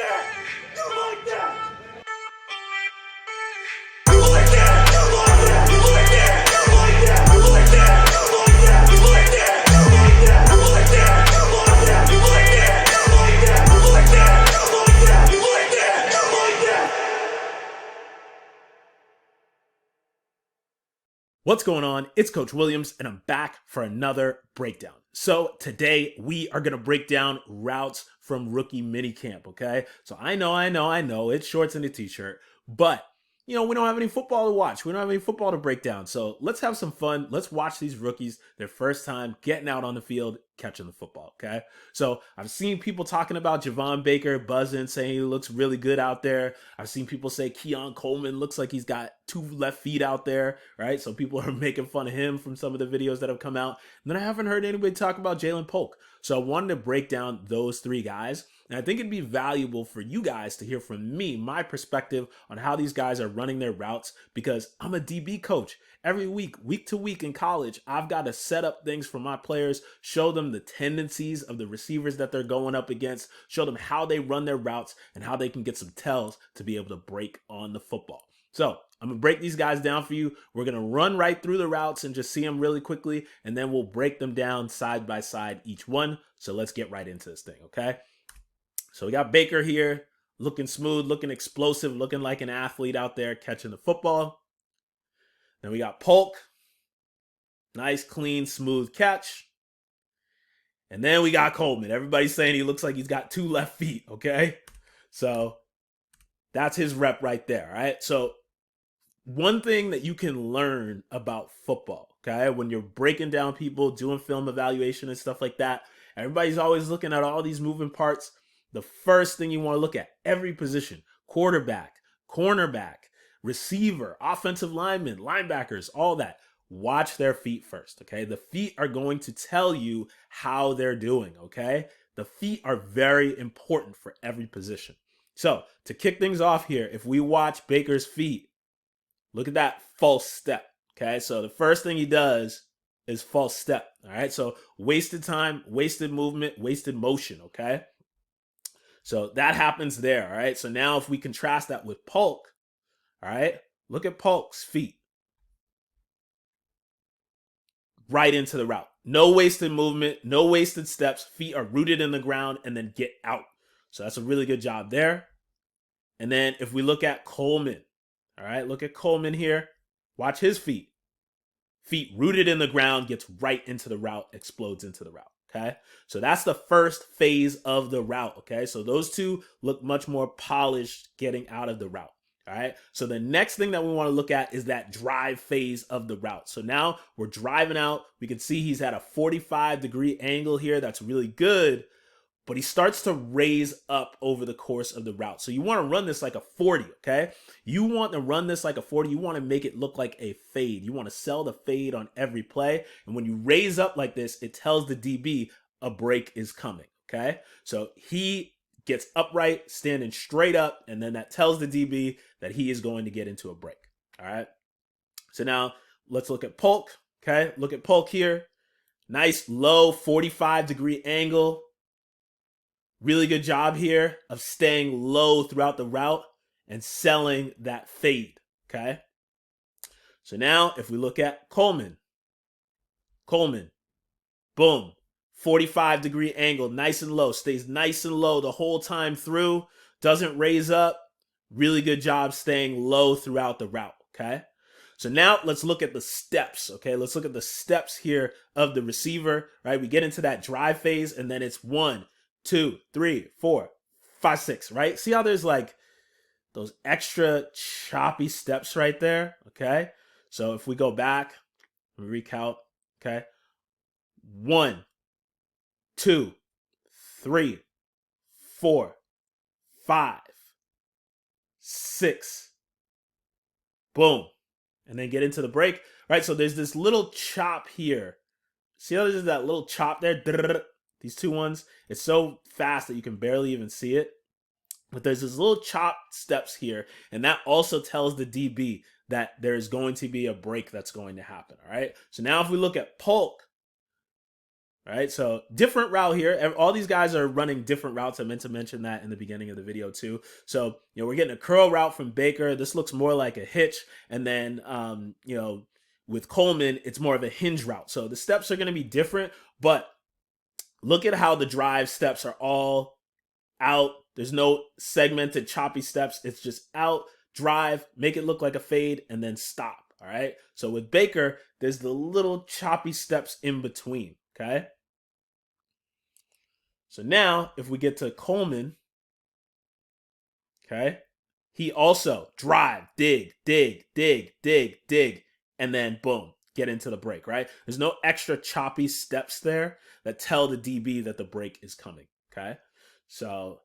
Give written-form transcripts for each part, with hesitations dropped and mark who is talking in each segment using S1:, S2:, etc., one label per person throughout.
S1: that? You like that? You like that? You like that? You like that? You like that? You like that? You like that? You like that? You like that? You like that? You like that? You like that? You like that? You like that? You like that? You like that? You like that?
S2: What's going on? It's Coach Williams, and I'm back for another breakdown. So today we are going to break down routes from rookie minicamp, okay? So I know, it's shorts and a t-shirt, but we don't have any football to watch. We don't have any football to break down. So let's have some fun. Let's watch these rookies, their first time getting out on the field, catching the football, okay? So I've seen people talking about Javon Baker, buzzing, saying he looks really good out there. I've seen people say Keon Coleman looks like he's got two left feet out there, right? So people are making fun of him from some of the videos that have come out. And then I haven't heard anybody talk about Jalen Polk. So I wanted to break down those three guys. And I think it'd be valuable for you guys to hear from me, my perspective on how these guys are running their routes, because I'm a DB coach. Every week to week in college, I've got to set up things for my players, show them the tendencies of the receivers that they're going up against, show them how they run their routes and how they can get some tells to be able to break on the football. So I'm going to break these guys down for you. We're going to run right through the routes and just see them really quickly, and then we'll break them down side by side, each one. So let's get right into this thing, okay? So we got Baker here, looking smooth, looking explosive, looking like an athlete out there catching the football. Then we got Polk. Nice, clean, smooth catch. And then we got Coleman. Everybody's saying he looks like he's got two left feet, okay? So that's his rep right there, all right? So one thing that you can learn about football, okay, when you're breaking down people, doing film evaluation and stuff like that, everybody's always looking at all these moving parts. The first thing you want to look at, every position, quarterback, cornerback, receiver, offensive lineman, linebackers, all that. Watch their feet first, okay? The feet are going to tell you how they're doing, okay? The feet are very important for every position. So to kick things off here, if we watch Baker's feet, look at that false step, okay? So the first thing he does is false step, all right? So wasted time, wasted movement, wasted motion, okay? So that happens there, all right? So now if we contrast that with Polk, all right, look at Polk's feet. Right into the route. No wasted movement, no wasted steps. Feet are rooted in the ground and then get out. So that's a really good job there. And then if we look at Coleman, all right, look at Coleman here. Watch his feet. Feet rooted in the ground, gets right into the route, explodes into the route. Okay, so that's the first phase of the route. Okay, so those two look much more polished getting out of the route. All right, so the next thing that we want to look at is that drive phase of the route. So now we're driving out. We can see he's at a 45-degree angle here. That's really good, but he starts to raise up over the course of the route. So you want to run this like a 40, okay? You want to run this like a 40. You want to make it look like a fade. You want to sell the fade on every play. And when you raise up like this, it tells the DB a break is coming, okay? So he gets upright, standing straight up, and then that tells the DB that he is going to get into a break, all right? So now let's look at Polk, okay? Look at Polk here. Nice low 45-degree angle. Really good job here of staying low throughout the route and selling that fade, okay? So now if we look at Coleman, boom, 45-degree angle, nice and low, stays nice and low the whole time through, doesn't raise up. Really good job staying low throughout the route, okay? So now let's look at the steps, okay? Let's look at the steps here of the receiver, right? We get into that drive phase, and then it's 1, 2, 3, 4, 5, 6, right? See how there's like those extra choppy steps right there, okay? So if we go back, we recount, okay? 1, 2, 3, 4, 5, 6, boom. And then get into the break, right? So there's this little chop here. See how there's that little chop there? These two ones, it's so fast that you can barely even see it. But there's this little chop steps here, and that also tells the DB that there's going to be a break that's going to happen, all right? So now if we look at Polk, All right, so different route here. All these guys are running different routes. I meant to mention that in the beginning of the video too. So, we're getting a curl route from Baker. This looks more like a hitch. And then, with Coleman, it's more of a hinge route. So the steps are going to be different, but look at how the drive steps are all out. There's no segmented choppy steps. It's just out, drive, make it look like a fade, and then stop. All right. So with Baker, there's the little choppy steps in between. Okay. So now if we get to Coleman, okay, he also drive, dig, dig, dig, dig, dig, and then boom, get into the break, right? There's no extra choppy steps there that tell the DB that the break is coming. Okay. So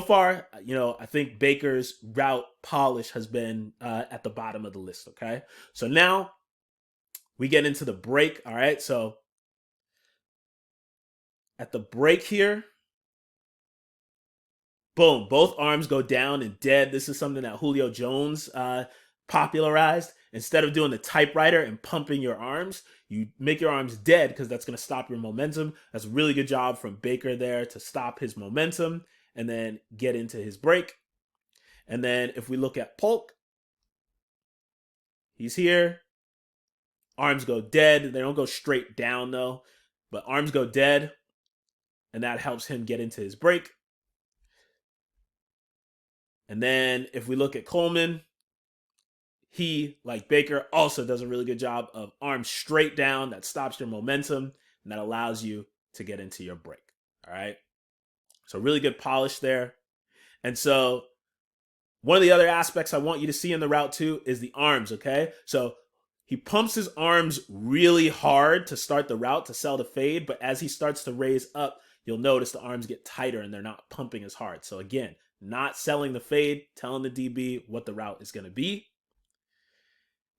S2: far, I think Baker's route polish has been at the bottom of the list. Okay. So now we get into the break. All right. So at the break here, boom, both arms go down and dead. This is something that Julio Jones popularized. Instead of doing the typewriter and pumping your arms, you make your arms dead because that's going to stop your momentum. That's a really good job from Baker there to stop his momentum and then get into his break. And then if we look at Polk, he's here. Arms go dead. They don't go straight down though, but arms go dead. And that helps him get into his break. And then if we look at Coleman, he, like Baker, also does a really good job of arms straight down. That stops your momentum and that allows you to get into your break. All right. So really good polish there. And so one of the other aspects I want you to see in the route too is the arms. Okay. So he pumps his arms really hard to start the route to sell the fade. But as he starts to raise up, you'll notice the arms get tighter and they're not pumping as hard. So again, not selling the fade, telling the DB what the route is going to be.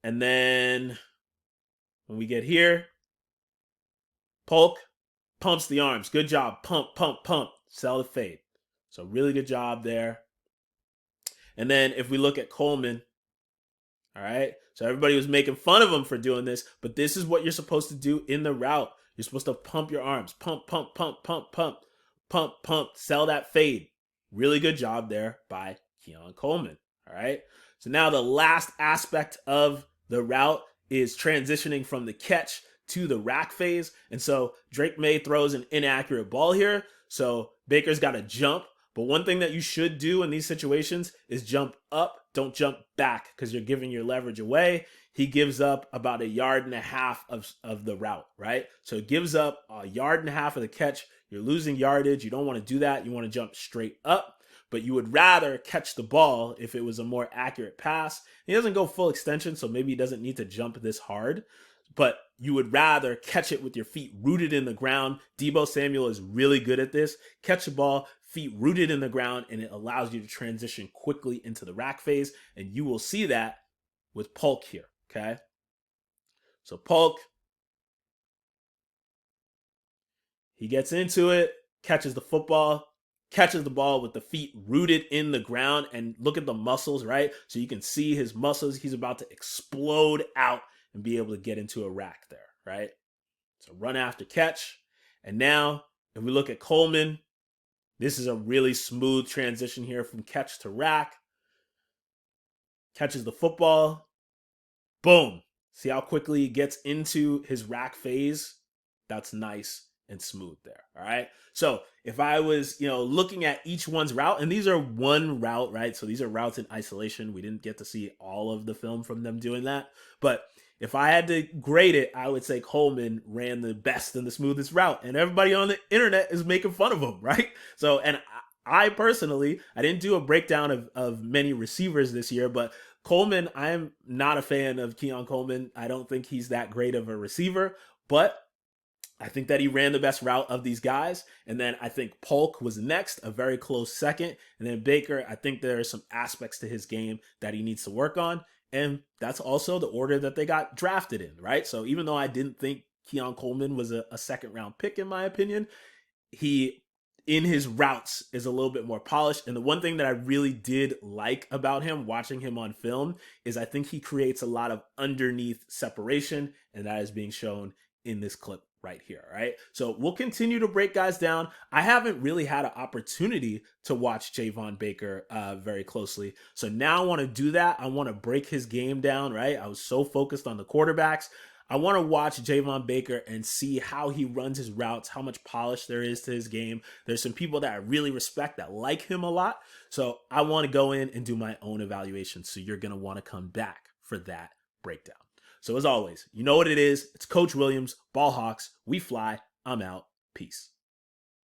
S2: And then when we get here, Polk pumps the arms. Good job. Pump, pump, pump. Sell the fade. So really good job there. And then if we look at Coleman, all right, so everybody was making fun of him for doing this, but this is what you're supposed to do in the route. You're supposed to pump your arms. Pump, pump, pump, pump, pump, pump, pump. Sell that fade. Really good job there by Keon Coleman. All right. So now the last aspect of the route is transitioning from the catch to the rack phase. And so Drake May throws an inaccurate ball here. So Baker's got to jump. But one thing that you should do in these situations is jump up. Don't jump back because you're giving your leverage away. He gives up about 1.5 yards of the route, right? So it gives up 1.5 yards of the catch. You're losing yardage. You don't want to do that. You want to jump straight up. But you would rather catch the ball if it was a more accurate pass. He doesn't go full extension, so maybe he doesn't need to jump this hard. But you would rather catch it with your feet rooted in the ground. Deebo Samuel is really good at this. Catch the ball, feet rooted in the ground, and it allows you to transition quickly into the rack phase. And you will see that with Polk here, okay? So Polk, he gets into it, catches the football, catches the ball with the feet rooted in the ground, and look at the muscles, right? So you can see his muscles. He's about to explode out and be able to get into a rack there, right? So run after catch. And now if we look at Coleman, this is a really smooth transition here from catch to rack. Catches the football. Boom. See how quickly he gets into his rack phase? That's nice and smooth there. All right. So if I was, looking at each one's route, and these are one route, right? So these are routes in isolation. We didn't get to see all of the film from them doing that. But if I had to grade it, I would say Coleman ran the best and the smoothest route. And everybody on the internet is making fun of him, right? So, and I personally, I didn't do a breakdown of many receivers this year, but Coleman, I'm not a fan of Keon Coleman. I don't think he's that great of a receiver, but I think that he ran the best route of these guys. And then I think Polk was next, a very close second. And then Baker, I think there are some aspects to his game that he needs to work on. And that's also the order that they got drafted in, right? So even though I didn't think Keon Coleman was a second round pick, in my opinion, he, in his routes, is a little bit more polished. And the one thing that I really did like about him, watching him on film, is I think he creates a lot of underneath separation. And that is being shown in this clip right here, right? So we'll continue to break guys down. I haven't really had an opportunity to watch Javon Baker very closely. So now I want to do that. I want to break his game down, right? I was so focused on the quarterbacks. I want to watch Javon Baker and see how he runs his routes, how much polish there is to his game. There's some people that I really respect that like him a lot. So I want to go in and do my own evaluation. So you're going to want to come back for that breakdown. So as always, you know what it is. It's Coach Williams, Ball Hawks. We fly. I'm out. Peace.